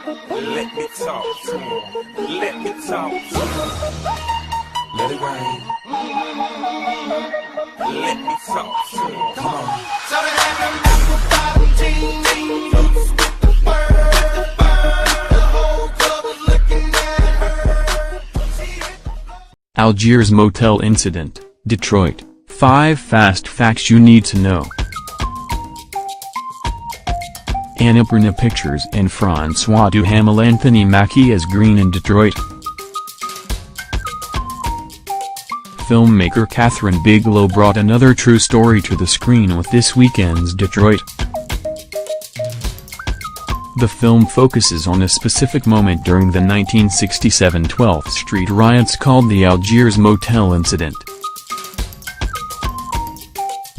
Let me talk to him. Let me talk to him. Let it rain. Let me talk to him. Come on. So they have them apple bottom jeans with the bird. The whole club was looking at her. Algiers motel incident, Detroit. 5 fast facts you need to know. Annapurna Pictures and Francois Duhamel. Anthony Mackie as Greene in Detroit. Filmmaker Kathryn Bigelow brought another true story to the screen with this weekend's Detroit. The film focuses on a specific moment during the 1967 12th Street riots called the Algiers Motel incident.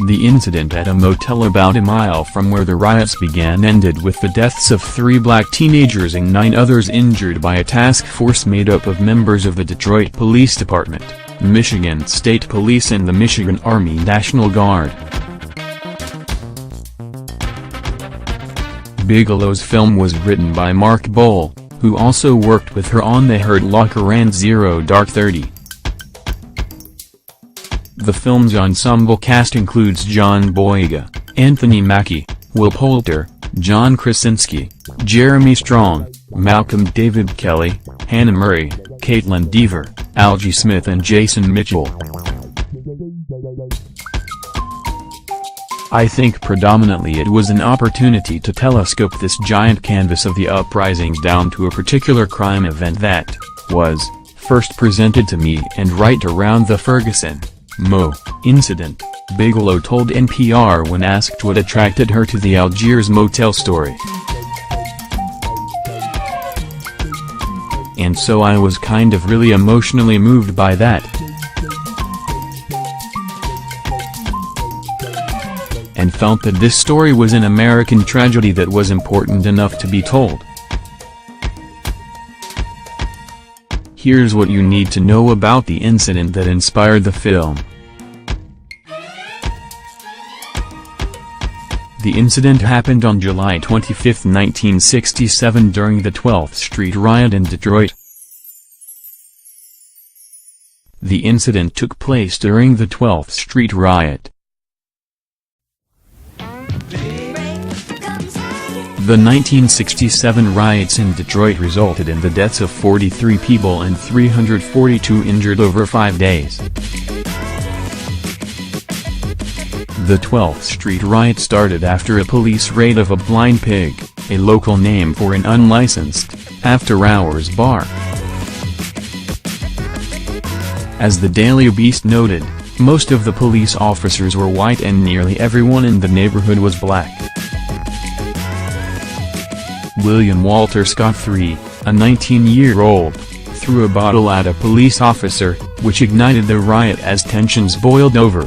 The incident at a motel about a mile from where the riots began ended with the deaths of 3 black teenagers and 9 others injured by a task force made up of members of the Detroit Police Department, Michigan State Police and the Michigan Army National Guard. Bigelow's film was written by Mark Bowl, who also worked with her on The Hurt Locker and Zero Dark 30. The film's ensemble cast includes John Boyega, Anthony Mackie, Will Poulter, John Krasinski, Jeremy Strong, Malcolm David Kelly, Hannah Murray, Caitlin Dever, Algie Smith and Jason Mitchell. I think predominantly it was an opportunity to telescope this giant canvas of the uprisings down to a particular crime event that was first presented to me and right around the Ferguson incident, Bigelow told NPR when asked what attracted her to the Algiers motel story. And so I was kind of really emotionally moved by that. And felt that this story was an American tragedy that was important enough to be told. Here's what you need to know about the incident that inspired the film. The incident happened on July 25, 1967 during the 12th Street riot in Detroit. The incident took place during the 12th Street riot. The 1967 riots in Detroit resulted in the deaths of 43 people and 342 injured over 5 days. The 12th Street riot started after a police raid of a Blind Pig, a local name for an unlicensed, after-hours bar. As the Daily Beast noted, most of the police officers were white and nearly everyone in the neighborhood was black. William Walter Scott III, a 19-year-old, threw a bottle at a police officer, which ignited the riot as tensions boiled over.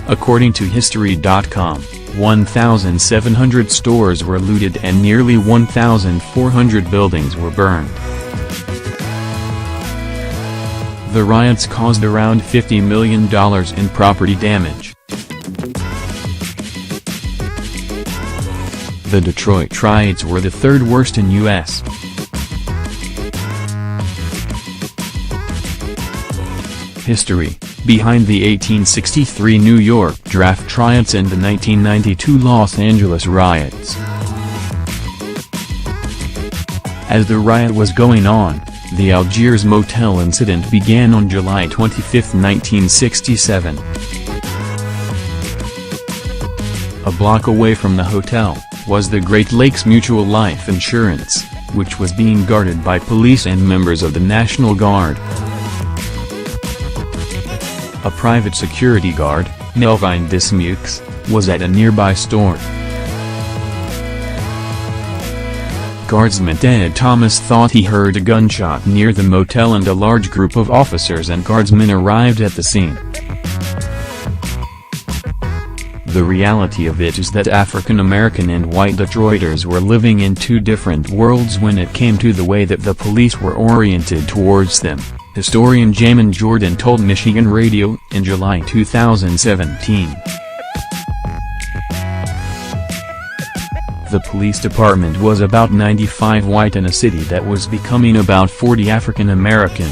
According to History.com, 1,700 stores were looted and nearly 1,400 buildings were burned. The riots caused around $50 million in property damage. The Detroit riots were the 3rd worst in U.S. history, behind the 1863 New York draft riots and the 1992 Los Angeles riots. As the riot was going on, the Algiers motel incident began on July 25, 1967. A block away from the hotel was the Great Lakes Mutual Life Insurance, which was being guarded by police and members of the National Guard. A private security guard, Melvin Dismukes, was at a nearby store. Guardsman Ted Thomas thought he heard a gunshot near the motel and a large group of officers and guardsmen arrived at the scene. The reality of it is that African American and white Detroiters were living in 2 different worlds when it came to the way that the police were oriented towards them, historian Jamin Jordan told Michigan Radio in July 2017. The police department was about 95 white in a city that was becoming about 40 African American.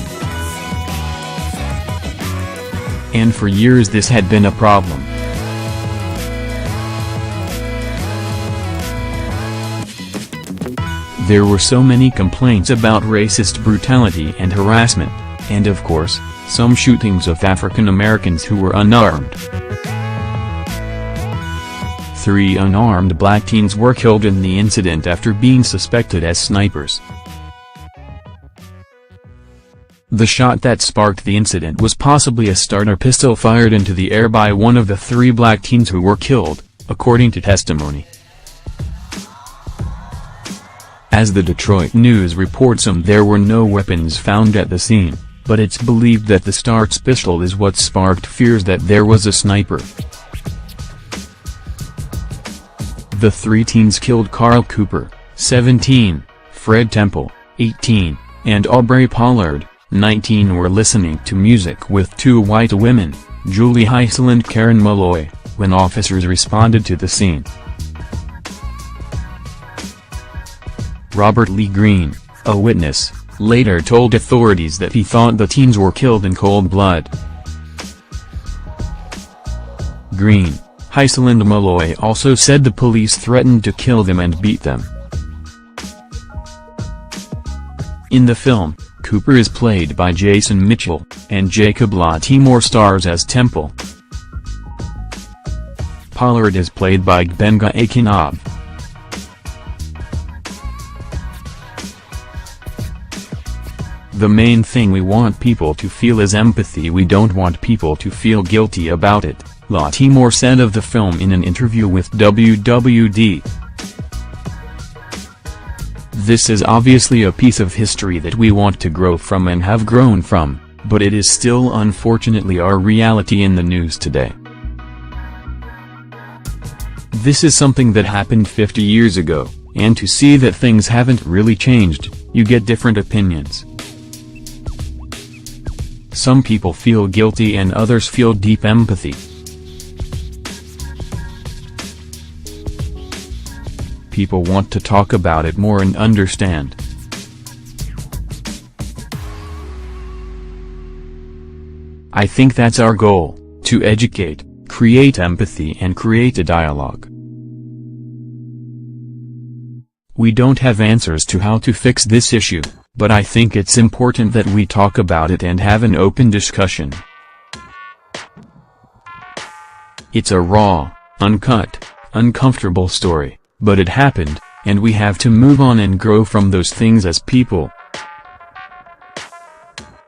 And for years this had been a problem. There were so many complaints about racist brutality and harassment, and of course, some shootings of African Americans who were unarmed. 3 unarmed black teens were killed in the incident after being suspected as snipers. The shot that sparked the incident was possibly a starter pistol fired into the air by one of the 3 black teens who were killed, according to testimony. As the Detroit News reports, there were no weapons found at the scene, but it's believed that the starter's pistol is what sparked fears that there was a sniper. The 3 teens killed Carl Cooper, 17, Fred Temple, 18, and Aubrey Pollard, 19, were listening to music with 2 white women, Julie Heisel and Karen Malloy, when officers responded to the scene. Robert Lee Greene, a witness, later told authorities that he thought the teens were killed in cold blood. Greene, Heisel and Malloy also said the police threatened to kill them and beat them. In the film, Cooper is played by Jason Mitchell, and Jacob Latimore stars as Temple. Pollard is played by Gbenga Akinab. The main thing we want people to feel is empathy. We don't want people to feel guilty about it, Latimore said of the film in an interview with WWD. This is obviously a piece of history that we want to grow from and have grown from, but it is still unfortunately our reality in the news today. This is something that happened 50 years ago, and to see that things haven't really changed, you get different opinions. Some people feel guilty and others feel deep empathy. People want to talk about it more and understand. I think that's our goal, to educate, create empathy and create a dialogue. We don't have answers to how to fix this issue, but I think it's important that we talk about it and have an open discussion. It's a raw, uncut, uncomfortable story, but it happened, and we have to move on and grow from those things as people.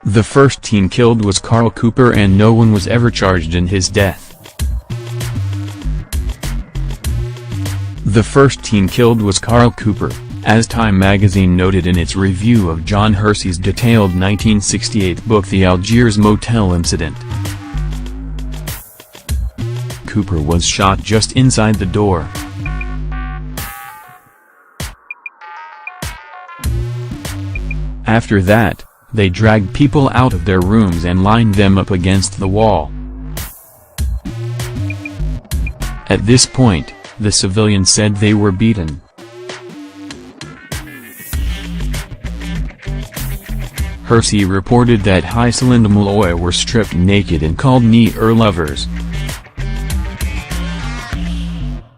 The first teen killed was Carl Cooper and no one was ever charged in his death. The first teen killed was Carl Cooper, as Time magazine noted in its review of John Hersey's detailed 1968 book The Algiers Motel Incident. Cooper was shot just inside the door. After that, they dragged people out of their rooms and lined them up against the wall. At this point, the civilians said they were beaten. Hersey reported that Heisel and Malloy were stripped naked and called ne'er lovers.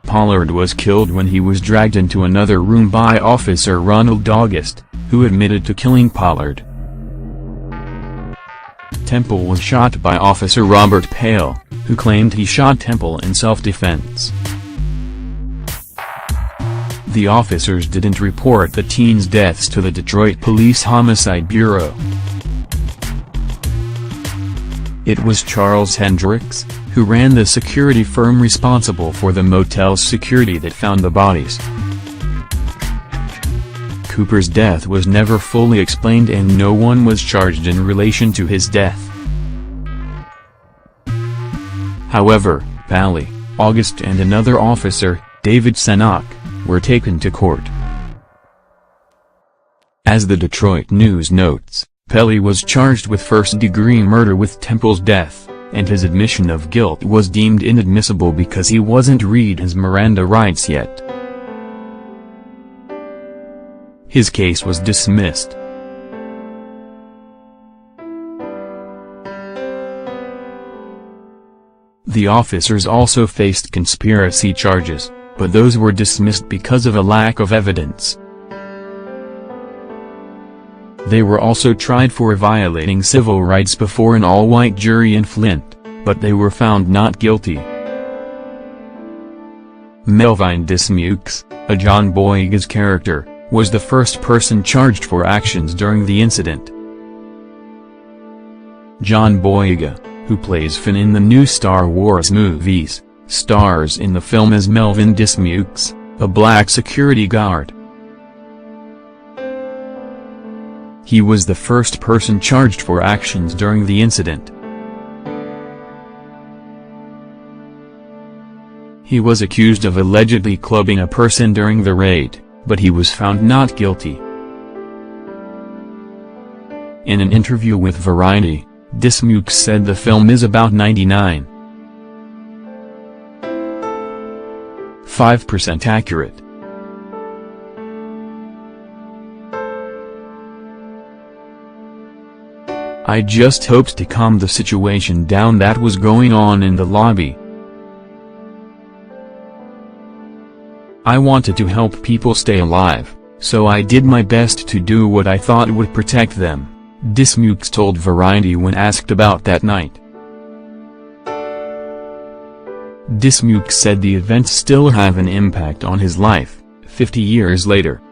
Pollard was killed when he was dragged into another room by Officer Ronald August, who admitted to killing Pollard. Temple was shot by Officer Robert Pale, who claimed he shot Temple in self-defense. The officers didn't report the teens' deaths to the Detroit Police Homicide Bureau. It was Charles Hendricks, who ran the security firm responsible for the motel's security, that found the bodies. Cooper's death was never fully explained and no one was charged in relation to his death. However, Pally, August and another officer, David Senok, were taken to court. As the Detroit News notes, Pally was charged with first-degree murder with Temple's death, and his admission of guilt was deemed inadmissible because he wasn't read his Miranda rights yet. his case was dismissed. The officers also faced conspiracy charges, but those were dismissed because of a lack of evidence. They were also tried for violating civil rights before an all-white jury in Flint, but they were found not guilty. Melvin Dismukes, a John Boyega's character, was the first person charged for actions during the incident. John Boyega, who plays Finn in the new Star Wars movies, stars in the film as Melvin Dismukes, a black security guard. He was the first person charged for actions during the incident. He was accused of allegedly clubbing a person during the raid, but he was found not guilty. In an interview with Variety, Dismukes said the film is about 99.5% accurate. I just hoped to calm the situation down that was going on in the lobby. I wanted to help people stay alive, so I did my best to do what I thought would protect them, Dismukes told Variety when asked about that night. Dismukes said the events still have an impact on his life, 50 years later.